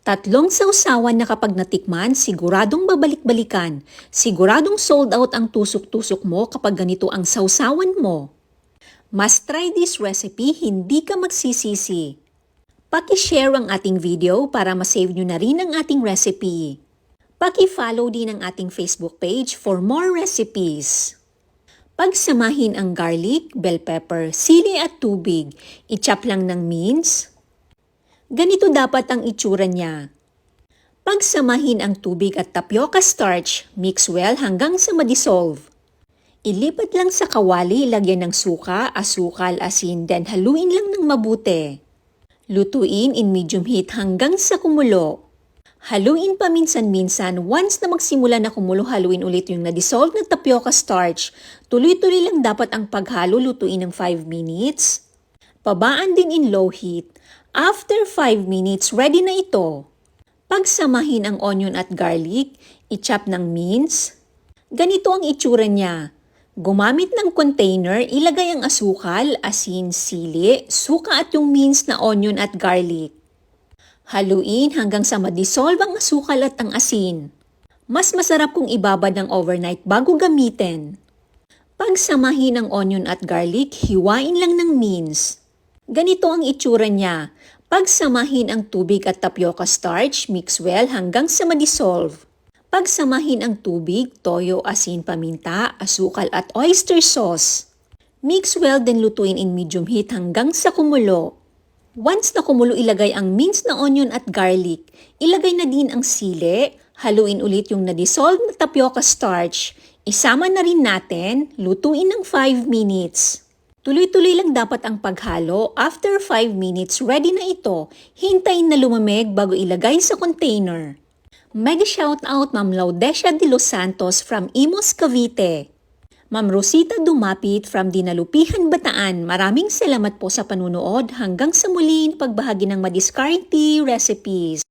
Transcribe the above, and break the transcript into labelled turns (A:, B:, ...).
A: Tatlong sausawan na kapag natikman, siguradong babalik-balikan. Siguradong sold out ang tusok-tusok mo kapag ganito ang sausawan mo. Must try this recipe, hindi ka magsisisi. Paki-share ang ating video para ma-save nyo na rin ang ating recipe. Paki-follow din ang ating Facebook page for more recipes. Pagsamahin ang garlic, bell pepper, sili at tubig. I-chop lang ng mince. Ganito dapat ang itsura niya. Pagsamahin ang tubig at tapioca starch, mix well hanggang sa ma-dissolve. Ilipat lang sa kawali, lagyan ng suka, asukal, asin, then haluin lang ng mabuti. Lutuin in medium heat hanggang sa kumulo. Haluin pa minsan-minsan, once na magsimula na kumulo, haluin ulit yung na-dissolve na tapioca starch. Tuloy-tuloy lang dapat ang paghalo, lutuin ng 5 minutes. Pabaan din in low heat. After 5 minutes, ready na ito. Pagsamahin ang onion at garlic, i-chop ng mince. Ganito ang itsura niya. Gumamit ng container, ilagay ang asukal, asin, sili, suka at yung mince na onion at garlic. Haluin hanggang sa ma-dissolve ang asukal at ang asin. Mas masarap kung ibabad ng overnight bago gamitin. Pagsamahin ang onion at garlic, hiwain lang ng mince. Ganito ang itsura niya. Pagsamahin ang tubig at tapioca starch, mix well hanggang sa ma-dissolve. Pagsamahin ang tubig, toyo, asin, paminta, asukal at oyster sauce. Mix well then lutuin in medium heat hanggang sa kumulo. Once na kumulo, ilagay ang minced na onion at garlic. Ilagay na din ang sili, haluin ulit yung na-dissolve na tapioca starch. Isama na rin natin, lutuin ng 5 minutes. Tuloy-tuloy lang dapat ang paghalo. After 5 minutes, ready na ito. Hintayin na lumamig bago ilagay sa container. Mega shoutout Ma'am Laudecia de Los Santos from Imos, Cavite. Ma'am Rosita Dumapit from Dinalupihan, Bataan. Maraming salamat po sa panunood. Hanggang sa muli, pagbahagi ng madiskarte recipes.